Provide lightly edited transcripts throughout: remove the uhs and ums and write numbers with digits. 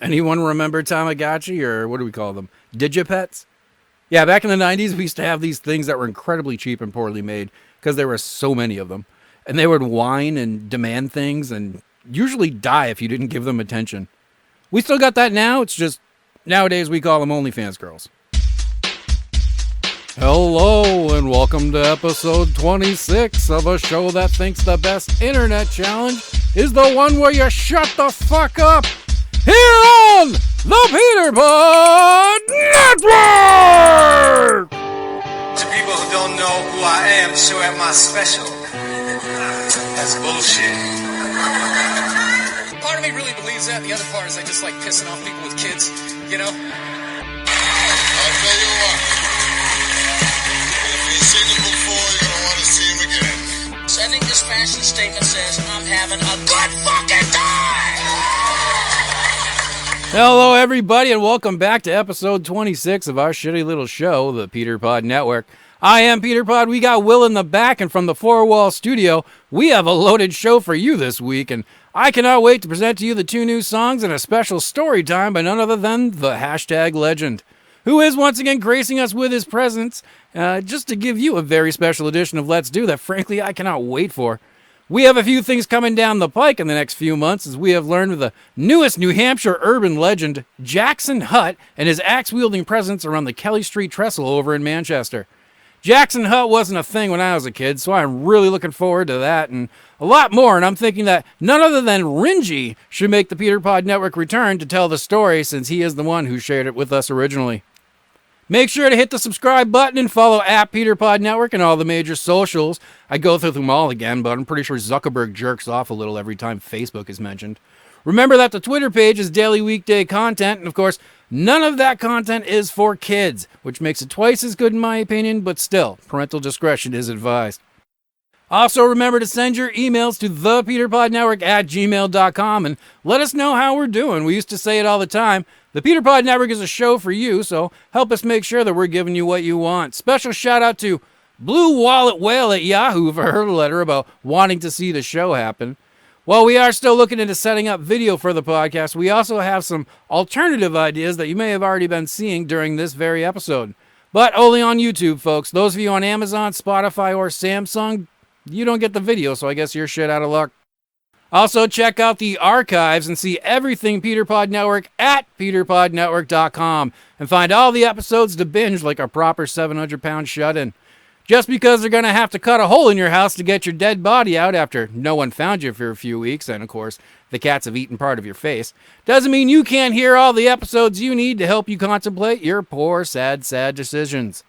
Anyone remember Tamagotchi, or what do we call them? Digipets? Yeah, back in the 90s, we used to have these things that were incredibly cheap and poorly made because there were so many of them. And they would whine and demand things and usually die if you didn't give them attention. We still got that now, it's just nowadays we call them OnlyFans girls. Hello, and welcome to episode 26 of a show that thinks the best internet challenge is the one where you shut the fuck up. Here on the PeterPod Network! To people who don't know who I am, the show at my special. That's bullshit. Part of me really believes that. The other part is I just like pissing off people with kids, you know? I'll tell you what. If you've seen him before, you're gonna want to see him again. Sending dispassion statement says I'm having a good fucking time! Hello, everybody, and welcome back to episode 26 of our shitty little show, the PeterPod Network. I am PeterPod. We got Will in the back, and from the four-wall studio, we have a loaded show for you this week, and I cannot wait to present to you the two new songs and a special story time by none other than the hashtag legend, who is once again gracing us with his presence, just to give you a very special edition of Let's Do that, frankly, I cannot wait for. We have a few things coming down the pike in the next few months, as we have learned with the newest New Hampshire urban legend, Jackson Hutt, and his axe-wielding presence around the Kelly Street Trestle over in Manchester. Jackson Hutt wasn't a thing when I was a kid, so I'm really looking forward to that and a lot more, and I'm thinking that none other than Ringy should make the PeterPod Network return to tell the story, since he is the one who shared it with us originally. Make sure to hit the subscribe button and follow at PeterPod Network and all the major socials. I go through them all again, but I'm pretty sure Zuckerberg jerks off a little every time Facebook is mentioned. Remember that the Twitter page is daily weekday content, and of course, none of that content is for kids, which makes it twice as good in my opinion, but still, parental discretion is advised. Also, remember to send your emails to thepeterpodnetwork@gmail.com and let us know how we're doing. We used to say it all the time. The PeterPod Network is a show for you, so help us make sure that we're giving you what you want. Special shout out to Blue Wallet Whale at Yahoo for her letter about wanting to see the show happen. While we are still looking into setting up video for the podcast, we also have some alternative ideas that you may have already been seeing during this very episode. But only on YouTube, folks. Those of you on Amazon, Spotify, or Samsung, you don't get the video, so I guess you're shit out of luck. Also, check out the archives and see everything PeterPod Network at PeterPodNetwork.com and find all the episodes to binge like a proper 700-pound shut-in. Just because they're going to have to cut a hole in your house to get your dead body out after no one found you for a few weeks, and of course, the cats have eaten part of your face, doesn't mean you can't hear all the episodes you need to help you contemplate your poor, sad decisions.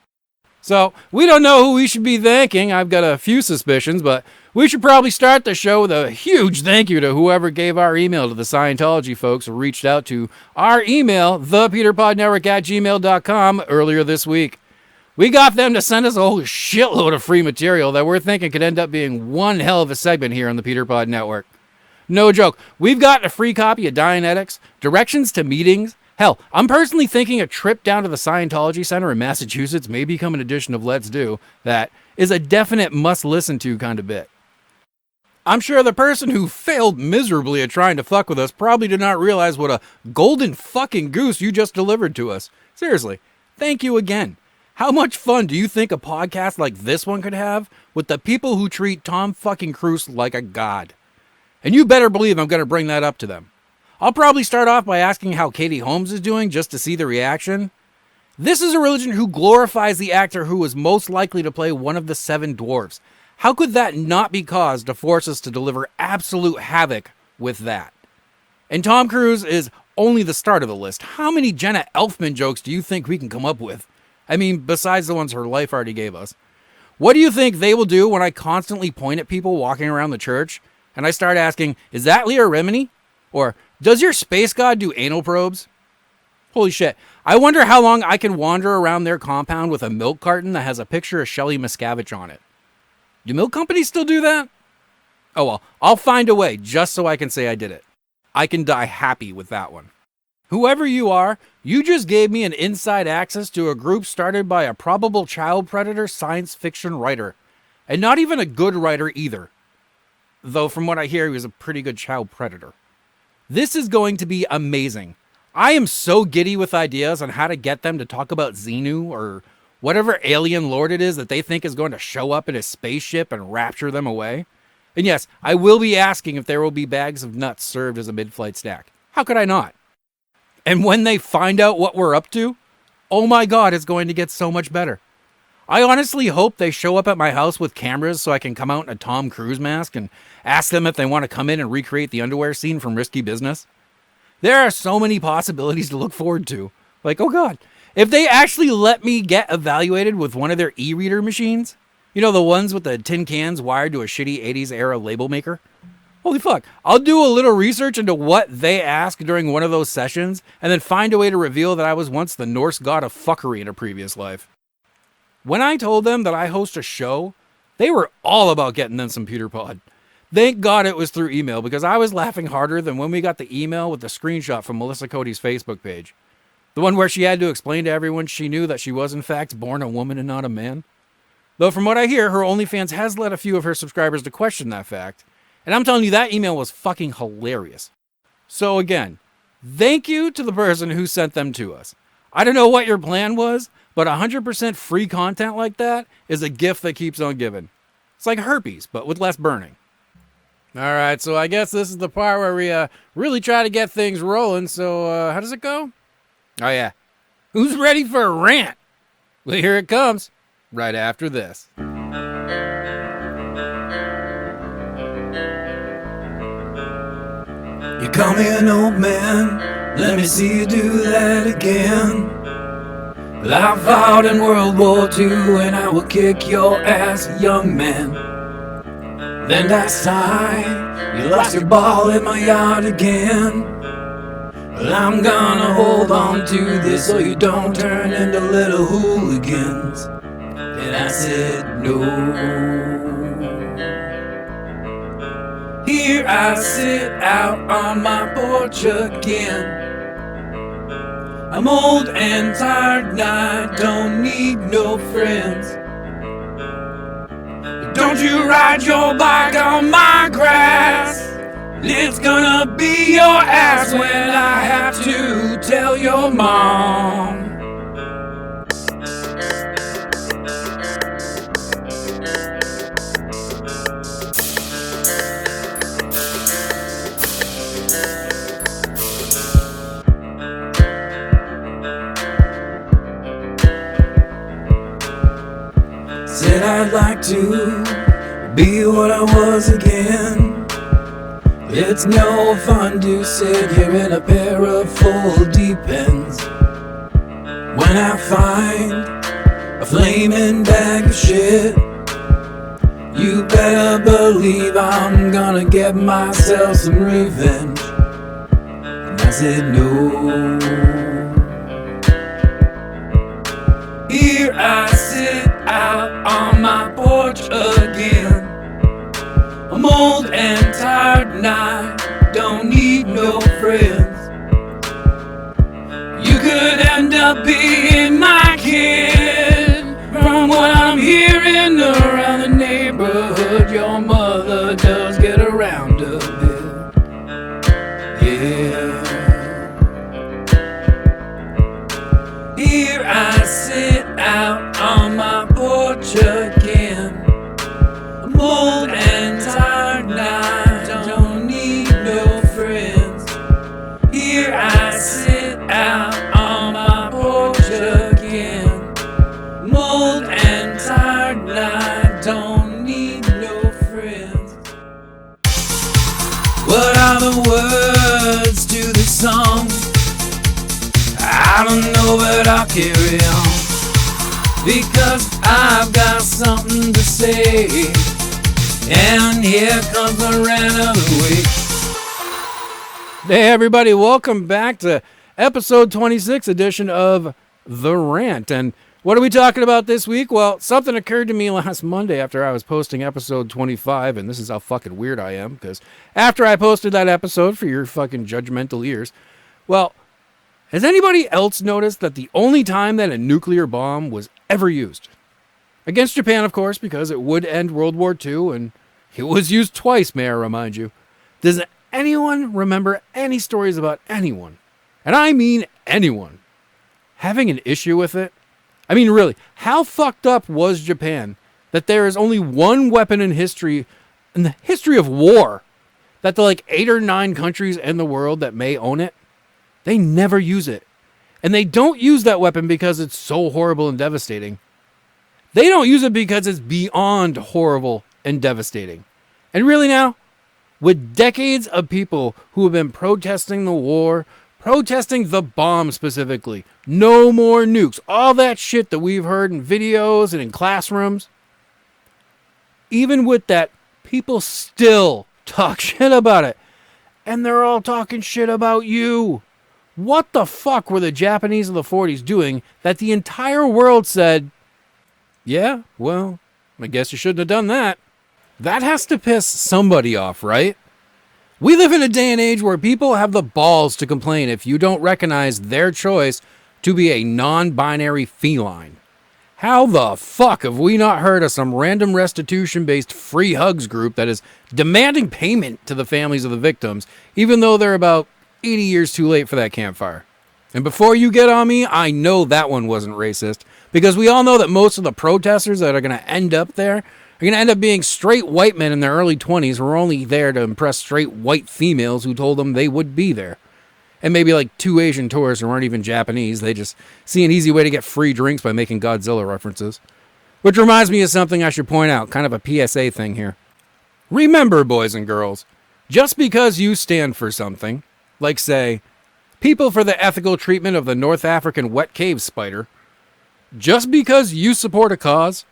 So, we don't know who we should be thanking. I've got a few suspicions, but we should probably start the show with a huge thank you to whoever gave our email to the Scientology folks who reached out to our email, thepeterpodnetwork@gmail.com, earlier this week. We got them to send us a whole shitload of free material that we're thinking could end up being one hell of a segment here on the PeterPod Network. No joke, we've got a free copy of Dianetics, directions to meetings. Hell, I'm personally thinking a trip down to the Scientology Center in Massachusetts may become an edition of Let's Do that is a definite must-listen-to kind of bit. I'm sure the person who failed miserably at trying to fuck with us probably did not realize what a golden fucking goose you just delivered to us. Seriously, thank you again. How much fun do you think a podcast like this one could have with the people who treat Tom fucking Cruise like a god? And you better believe I'm going to bring that up to them. I'll probably start off by asking how Katie Holmes is doing just to see the reaction. This is a religion who glorifies the actor who was most likely to play one of the seven dwarves. How could that not be cause to force us to deliver absolute havoc with that? And Tom Cruise is only the start of the list. How many Jenna Elfman jokes do you think we can come up with? I mean, besides the ones her life already gave us. What do you think they will do when I constantly point at people walking around the church and I start asking, is that Leah Remini? Or, does your space god do anal probes? Holy shit. I wonder how long I can wander around their compound with a milk carton that has a picture of Shelley Miscavige on it. Do milk companies still do that? Oh well, I'll find a way just so I can say I did it. I can die happy with that one. Whoever you are, you just gave me an inside access to a group started by a probable child predator science fiction writer. And not even a good writer either. Though from what I hear, he was a pretty good child predator. This is going to be amazing. I am so giddy with ideas on how to get them to talk about Xenu or whatever alien lord it is that they think is going to show up in a spaceship and rapture them away. And yes, I will be asking if there will be bags of nuts served as a mid-flight snack. How could I not? And when they find out what we're up to, oh my God, it's going to get so much better. I honestly hope they show up at my house with cameras so I can come out in a Tom Cruise mask and ask them if they want to come in and recreate the underwear scene from Risky Business. There are so many possibilities to look forward to. Like, oh God, if they actually let me get evaluated with one of their e-reader machines, you know, the ones with the tin cans wired to a shitty 80s era label maker? Holy fuck, I'll do a little research into what they asked during one of those sessions and then find a way to reveal that I was once the Norse god of fuckery in a previous life. When I told them that I host a show, they were all about getting them some PeterPod. Thank God it was through email, because I was laughing harder than when we got the email with the screenshot from Melissa Cody's Facebook page. The one where she had to explain to everyone she knew that she was in fact born a woman and not a man. Though from what I hear, her OnlyFans has led a few of her subscribers to question that fact. And I'm telling you, that email was fucking hilarious. So again, thank you to the person who sent them to us. I don't know what your plan was, but 100% free content like that is a gift that keeps on giving. It's like herpes, but with less burning. All right, so I guess this is the part where we really try to get things rolling. So how does it go? Oh, yeah. Who's ready for a rant? Well, here it comes, right after this. You call me an old man, let me see you do that again. Well, I fought in World War II and I will kick your ass, young man. Then last time, you lost your ball in my yard again. Well, I'm gonna hold on to this so you don't turn into little hooligans. And I said no. Here I sit out on my porch again. I'm old and tired and I don't need no friends. Don't you ride your bike on my grass. It's gonna be your ass when I have to tell your mom. Said I'd like to be what I was again. It's no fun to sit here in a pair of full deep ends when I find a flaming bag of shit. You better believe I'm gonna get myself some revenge. And I said no. Here I sit out on my porch again. I'm old and tired and I don't need no friends. You could end up being my kid. From what I'm hearing around the neighborhood, your mother does get around a bit. Yeah. Here I sit out on my porch again. I'm old and tired and I don't need no friends. Here I sit out on my porch again. I'm old and tired and I don't need no friends. What are the words to this song? I don't know, but I'll carry on, because I've got something to say. And here comes the rant of the week. Hey everybody, welcome back to episode 26 edition of The Rant. And what are we talking about this week? Well, something occurred to me last Monday after I was posting episode 25, and this is how fucking weird I am, because after I posted that episode for your fucking judgmental ears, well, has anybody else noticed that the only time that a nuclear bomb was ever used? Against Japan, of course, because it would end World War II, and it was used twice, may I remind you. Does anyone remember any stories about anyone and I mean anyone, having an issue with it? I mean, really, how fucked up was Japan that there is only one weapon in the history of war, that the like 8 or 9 countries in the world that may own it, they never use it. And they don't use that weapon because it's so horrible and devastating. They don't use it because it's beyond horrible and devastating. And really now, with decades of people who have been protesting the war, protesting the bomb specifically, no more nukes, all that shit that we've heard in videos and in classrooms, even with that, people still talk shit about it. And they're all talking shit about you. What the fuck were the Japanese of the 40s doing that the entire world said, yeah, well, I guess you shouldn't have done that? That has to piss somebody off, right? We live in a day and age where people have the balls to complain if you don't recognize their choice to be a non-binary feline. How the fuck have we not heard of some random restitution-based free hugs group that is demanding payment to the families of the victims, even though they're about 80 years too late for that campfire? And before you get on me, I know that one wasn't racist, because we all know that most of the protesters that are going to end up there are going to end up being straight white men in their early 20s who were only there to impress straight white females who told them they would be there. And maybe like 2 Asian tourists who aren't even Japanese. They just see an easy way to get free drinks by making Godzilla references. Which reminds me of something I should point out, kind of a PSA thing here. Remember, boys and girls, just because you stand for something, like say, people for the ethical treatment of the North African wet cave spider, just because you support a cause,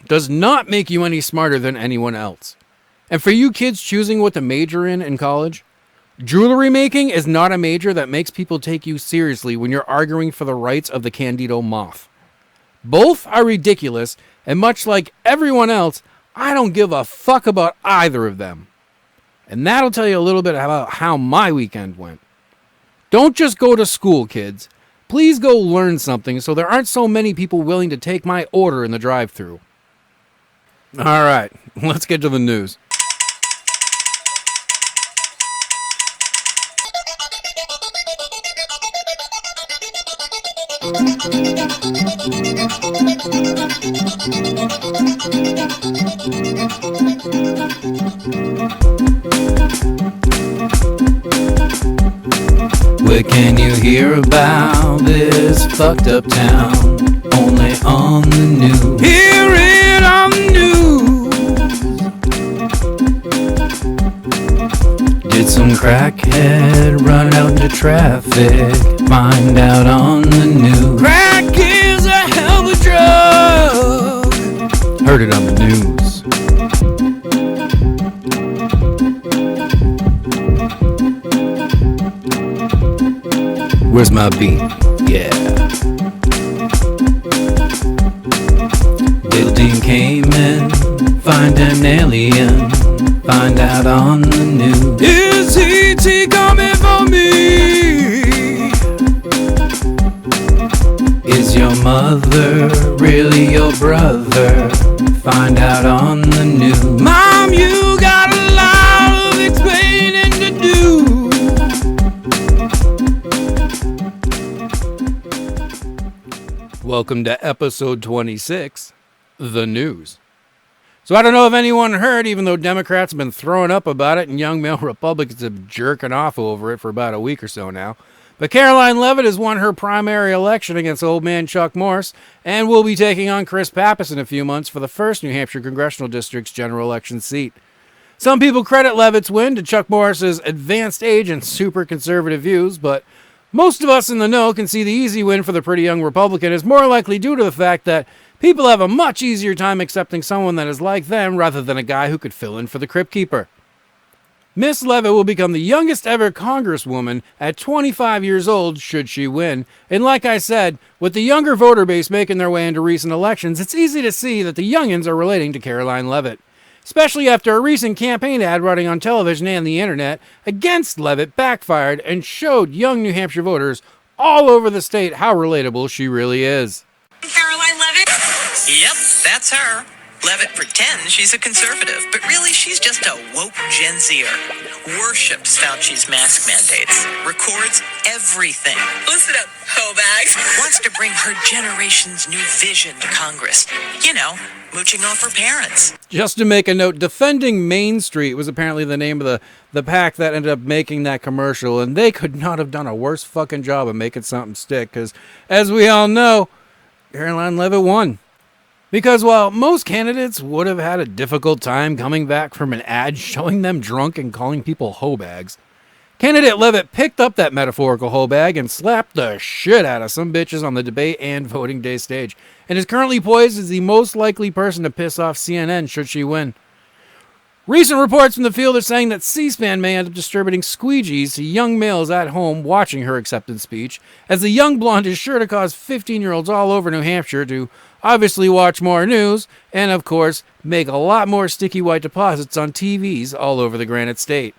does not make you any smarter than anyone else. And for you kids choosing what to major in college, jewelry making is not a major that makes people take you seriously when you're arguing for the rights of the Candido moth. Both are ridiculous, and much like everyone else, I don't give a fuck about either of them. And that'll tell you a little bit about how my weekend went. Don't just go to school, kids. Please go learn something so there aren't so many people willing to take my order in the drive-thru. All right, let's get to the news. Where can you hear about this fucked up town? Only on the news. Hear it on the news. Did some crackhead run out into traffic? Find out on the news. Crack is a hell of a drug. Heard it on the news. Where's my beat? Yeah. Building came in, find an alien, find out on the news. Is E.T. coming for me? Is your mother really your brother? Find out on the news. Mom, you got a lot of explaining to do. Welcome to episode 26, The News. So I don't know if anyone heard, even though Democrats have been throwing up about it and young male Republicans have been jerking off over it for about a week or so now, but Caroline Leavitt has won her primary election against old man Chuck Morse and will be taking on Chris Pappas in a few months for the first New Hampshire Congressional District's general election seat. Some people credit Leavitt's win to Chuck Morris's advanced age and super conservative views, but most of us in the know can see the easy win for the pretty young Republican is more likely due to the fact that people have a much easier time accepting someone that is like them rather than a guy who could fill in for the Crypt Keeper. Miss Leavitt will become the youngest ever congresswoman at 25 years old should she win. And like I said, with the younger voter base making their way into recent elections, it's easy to see that the youngins are relating to Caroline Leavitt. Especially after a recent campaign ad running on television and the internet against Leavitt backfired and showed young New Hampshire voters all over the state how relatable she really is. Caroline Leavitt? Yep, that's her. Levitt pretends she's a conservative, but really she's just a woke Gen Zer. Worships Fauci's mask mandates. Records everything. Listen up, hoe bags. Wants to bring her generation's new vision to Congress. You know, mooching off her parents. Just to make a note, Defending Main Street was apparently the name of the pack that ended up making that commercial, and they could not have done a worse fucking job of making something stick, because, as we all know, Caroline Levitt won. Because while most candidates would have had a difficult time coming back from an ad showing them drunk and calling people hoe bags, candidate Levitt picked up that metaphorical hoe bag and slapped the shit out of some bitches on the debate and voting day stage, and is currently poised as the most likely person to piss off CNN should she win. Recent reports from the field are saying that C-SPAN may end up distributing squeegees to young males at home watching her acceptance speech, as the young blonde is sure to cause 15-year-olds all over New Hampshire to obviously watch more news, and of course, make a lot more sticky white deposits on TVs all over the Granite State.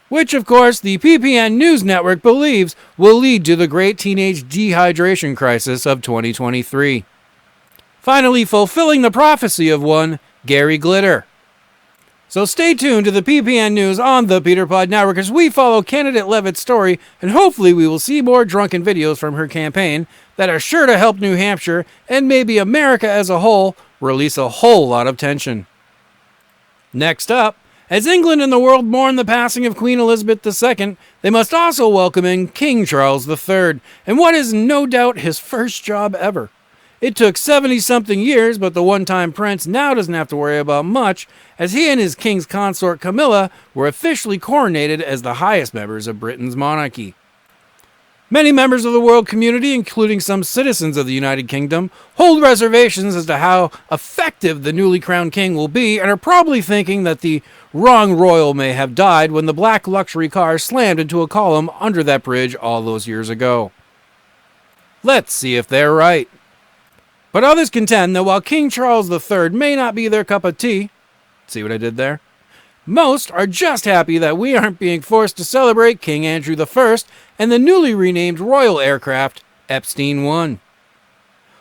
Which, of course, the PPN News Network believes will lead to the great teenage dehydration crisis of 2023. Finally fulfilling the prophecy of one Gary Glitter. So stay tuned to the PPN News on the PeterPod Network as we follow candidate Levitt's story, and hopefully we will see more drunken videos from her campaign that are sure to help New Hampshire and maybe America as a whole release a whole lot of tension. Next up, as England and the world mourn the passing of Queen Elizabeth II, they must also welcome in King Charles III, and what is no doubt his first job ever. It took 70-something years, but the one-time prince now doesn't have to worry about much, as he and his king's consort Camilla were officially coronated as the highest members of Britain's monarchy. Many members of the world community, including some citizens of the United Kingdom, hold reservations as to how effective the newly crowned king will be, and are probably thinking that the wrong royal may have died when the black luxury car slammed into a column under that bridge all those years ago. Let's see if they're right. But others contend that while King Charles III may not be their cup of tea, see what I did there? Most are just happy that we aren't being forced to celebrate King Andrew I and the newly renamed royal aircraft Epstein 1.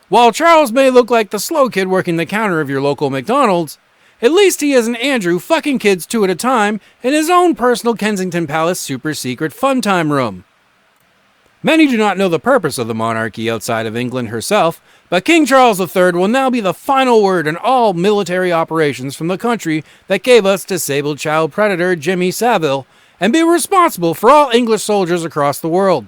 While Charles may look like the slow kid working the counter of your local McDonald's, at least he isn't Andrew fucking kids two at a time in his own personal Kensington Palace super secret fun time room. Many do not know the purpose of the monarchy outside of England herself, but King Charles III will now be the final word in all military operations from the country that gave us disabled child predator Jimmy Savile, and be responsible for all English soldiers across the world.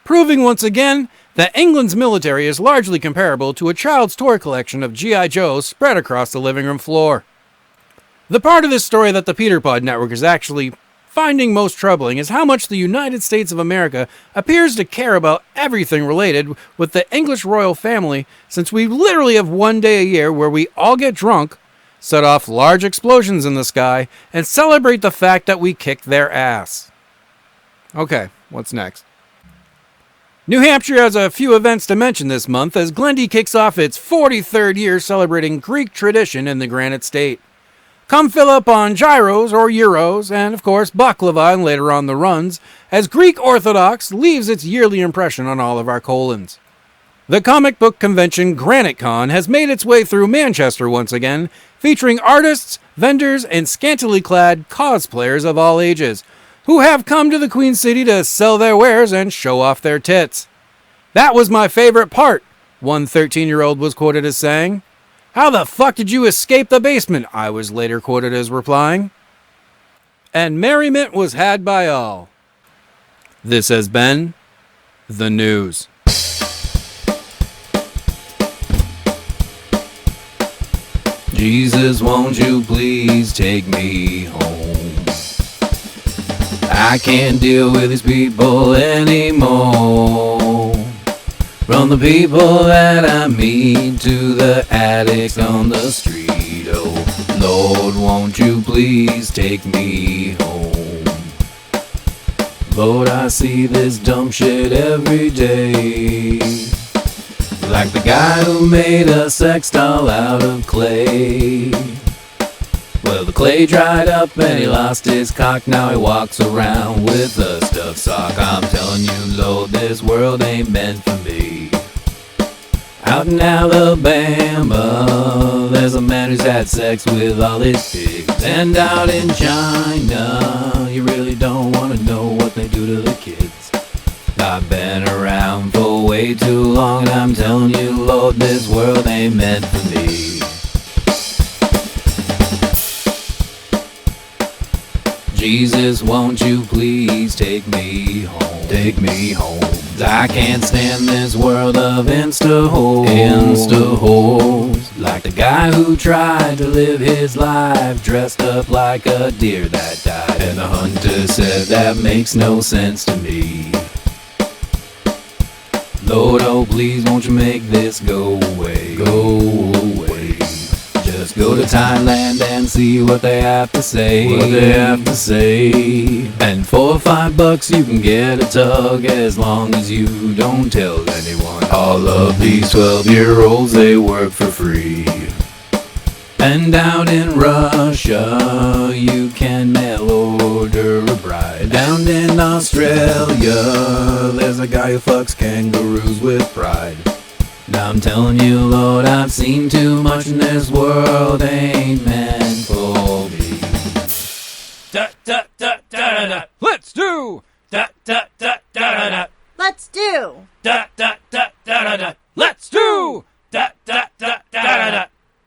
Proving once again that England's military is largely comparable to a child's toy collection of G.I. Joes spread across the living room floor. The part of this story that the PeterPod Network is actually finding most troubling is how much the United States of America appears to care about everything related with the English royal family, since we literally have one day a year where we all get drunk, set off large explosions in the sky, and celebrate the fact that we kicked their ass. Okay, what's next? New Hampshire has a few events to mention this month as Glendy kicks off its 43rd year celebrating Greek tradition in the Granite State. Come fill up on gyros or euros, and of course baklava and later on the runs, as Greek Orthodox leaves its yearly impression on all of our colons. The comic book convention GraniteCon has made its way through Manchester once again, featuring artists, vendors, and scantily clad cosplayers of all ages, who have come to the Queen City to sell their wares and show off their tits. "That was my favorite part," one 13-year-old was quoted as saying. "How the fuck did you escape the basement?" I was later quoted as replying. And merriment was had by all. This has been the news. Jesus, won't you please take me home? I can't deal with these people anymore. From the people that I meet to the addicts on the street. Oh, Lord, won't you please take me home? Lord, I see this dumb shit every day. Like the guy who made a sex doll out of clay. Well, the clay dried up and he lost his cock. Now he walks around with a stuffed sock. I'm telling you, Lord, this world ain't meant for me. Out in Alabama, there's a man who's had sex with all his pigs. And out in China, you really don't want to know what they do to the kids. I've been around for way too long, and I'm telling you, Lord, this world ain't meant for me. Jesus, won't you please take me home? Take me home. I can't stand this world of insta-hoes. Insta-hoes. Like the guy who tried to live his life dressed up like a deer that died. And the hunter said that makes no sense to me. Lord, oh please, won't you make this go away? Go away. Just go to Thailand and see what they have to say. What they have to say. And for $5 you can get a tug as long as you don't tell anyone. All of these 12-year-olds, they work for free. And out in Russia, you can mail order a bride. Down in Australia, there's a guy who fucks kangaroos with pride. Now I'm telling you, Lord, I've seen too much, and this world ain't meant for me. Da da da da da. Let's do. Da da da da da. Let's do. Da da da da da. Let's do. Da da da da da.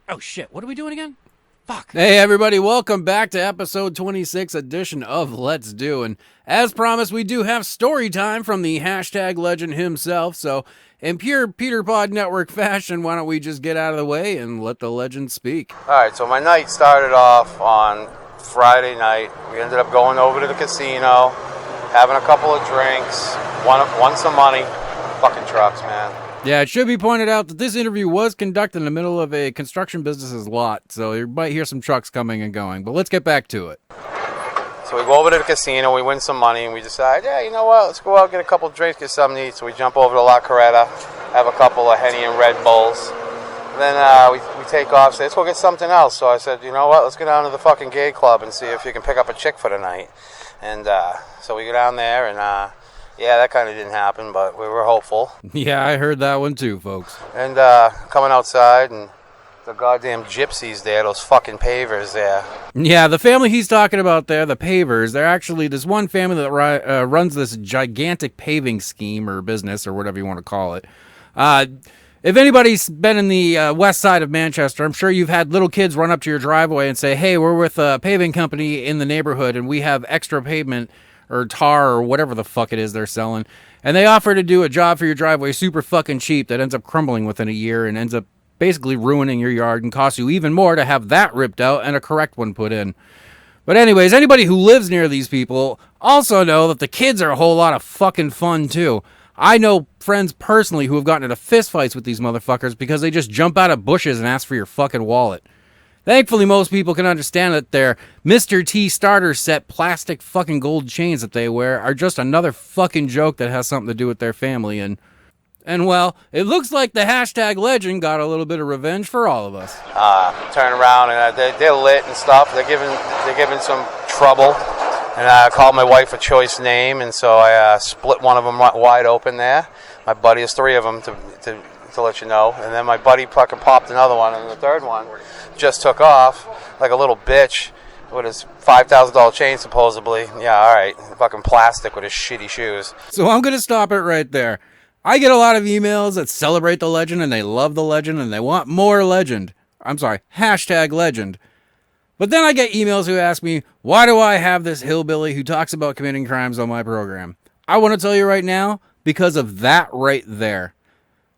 Oh shit! What are we doing again? Fuck. Hey everybody, welcome back to episode 26 edition of Let's Do. And as promised, we do have story time from the hashtag legend himself. So in pure PeterPod Network fashion, why don't we just get out of the way and let the legend speak? Alright, so my night started off on Friday night. We ended up going over to the casino, having a couple of drinks, won some money. Fucking trucks, man. Yeah, it should be pointed out that this interview was conducted in the middle of a construction business's lot, so you might hear some trucks coming and going, but let's get back to it. So we go over to the casino, we win some money, and we decide, yeah, you know what, let's go out, get a couple of drinks, get something to eat. So we jump over to La Coretta, have a couple of Henny and Red Bulls. And then we take off, say, let's go get something else. So I said, you know what, let's go down to the fucking gay club and see if you can pick up a chick for the night. And so we go down there, and yeah, that kind of didn't happen, but we were hopeful. Yeah, I heard that one too, folks. And coming outside, and the goddamn gypsies there, those fucking pavers there. Yeah, the family he's talking about there, the pavers, they're actually this one family that runs this gigantic paving scheme or business or whatever you want to call it. If anybody's been in the west side of Manchester, I'm sure you've had little kids run up to your driveway and say, hey, we're with a paving company in the neighborhood and we have extra pavement or tar or whatever the fuck it is they're selling. And they offer to do a job for your driveway super fucking cheap that ends up crumbling within a year and ends up basically ruining your yard and costs you even more to have that ripped out and a correct one put in. But anyways, anybody who lives near these people also know that the kids are a whole lot of fucking fun too. I know friends personally who have gotten into fistfights with these motherfuckers because they just jump out of bushes and ask for your fucking wallet. Thankfully, most people can understand that their Mr. T starter set plastic fucking gold chains that they wear are just another fucking joke that has something to do with their family. And well, it looks like the hashtag legend got a little bit of revenge for all of us. Turn around, and they're lit and stuff. They're giving some trouble. And I called my wife a choice name, and so I split one of them wide open there. My buddy has three of them to let you know. And then my buddy fucking popped another one, and the third one just took off like a little bitch with his $5,000 chain, supposedly. Yeah, all right. Fucking plastic with his shitty shoes. So I'm going to stop it right there. I get a lot of emails that celebrate the legend, and they love the legend, and they want more legend. I'm sorry, hashtag legend. But then I get emails who ask me, why do I have this hillbilly who talks about committing crimes on my program? I want to tell you right now, because of that right there.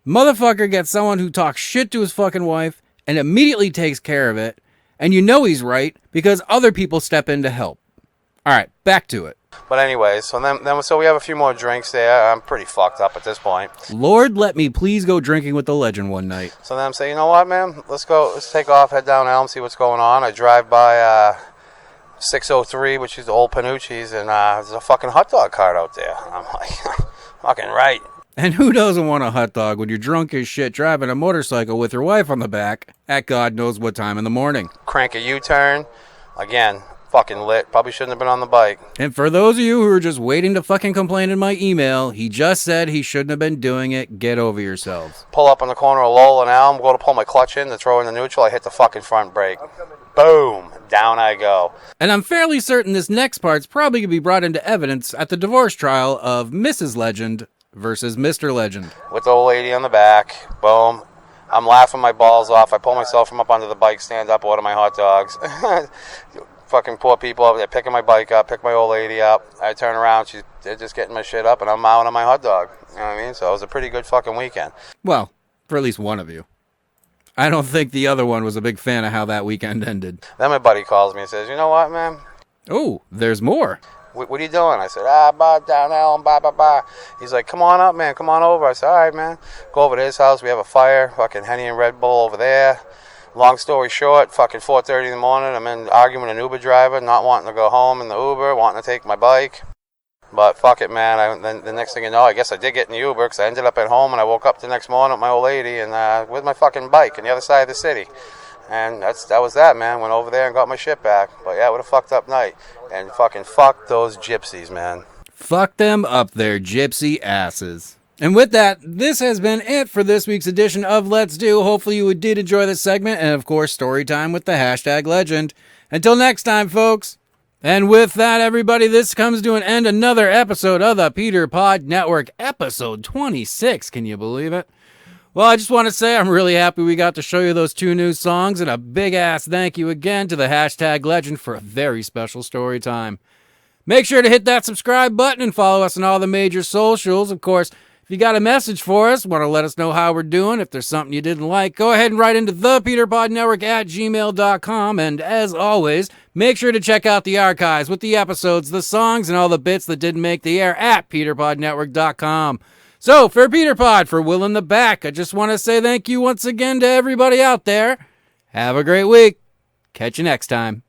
Motherfucker gets someone who talks shit to his fucking wife and immediately takes care of it, and you know he's right because other people step in to help. All right, back to it. But anyways, so we have a few more drinks there. I'm pretty fucked up at this point. Lord, let me please go drinking with the legend one night. So then I'm saying, you know what, man? Let's take off, head down Elm, see what's going on. I drive by 603, which is the old Panucci's, and there's a fucking hot dog cart out there. And I'm like, fucking right. And who doesn't want a hot dog when you're drunk as shit driving a motorcycle with your wife on the back at God knows what time in the morning? Crank a U-turn. Again, fucking lit. Probably shouldn't have been on the bike. And for those of you who are just waiting to fucking complain in my email, he just said he shouldn't have been doing it. Get over yourselves. Pull up on the corner of Lowell and Elm, go to pull my clutch in to throw in the neutral. I hit the fucking front brake. Boom. Down I go. And I'm fairly certain this next part's probably going to be brought into evidence at the divorce trial of Mrs. Legend versus Mr. Legend. With the old lady on the back. Boom. I'm laughing my balls off. I pull myself from up under the bike, stand up, order my hot dogs. Fucking poor people over there picking my bike up, pick my old lady up. I turn around, they're just getting my shit up, and I'm mowing on my hot dog. You know what I mean? So it was a pretty good fucking weekend. Well, for at least one of you. I don't think the other one was a big fan of how that weekend ended. Then my buddy calls me and says, you know what, man? Oh, there's more. What are you doing? I said, down Elm, blah. He's like, come on up, man. Come on over. I said, all right, man. Go over to his house. We have a fire. Fucking Henny and Red Bull over there. Long story short, fucking 4:30 in the morning. I'm in arguing with an Uber driver, not wanting to go home in the Uber, wanting to take my bike. But fuck it, man. Then the next thing you know, I guess I did get in the Uber because I ended up at home and I woke up the next morning with my old lady and with my fucking bike on the other side of the city. And that was that, man. Went over there and got my shit back. But yeah, it was a fucked up night. And fucking fuck those gypsies, man. Fuck them up their gypsy asses. And with that, this has been it for this week's edition of Let's Do. Hopefully you did enjoy this segment and, of course, story time with the hashtag legend. Until next time, folks. And with that, everybody, this comes to an end. Another episode of the PeterPod Network, episode 26. Can you believe it? Well, I just want to say I'm really happy we got to show you those two new songs, and a big-ass thank you again to the hashtag legend for a very special story time. Make sure to hit that subscribe button and follow us on all the major socials. Of course, if you got a message for us, want to let us know how we're doing, if there's something you didn't like, go ahead and write into thepeterpodnetwork@gmail.com. And as always, make sure to check out the archives with the episodes, the songs, and all the bits that didn't make the air at PeterPodNetwork.com. So, for PeterPod, for Will in the back, I just want to say thank you once again to everybody out there. Have a great week. Catch you next time.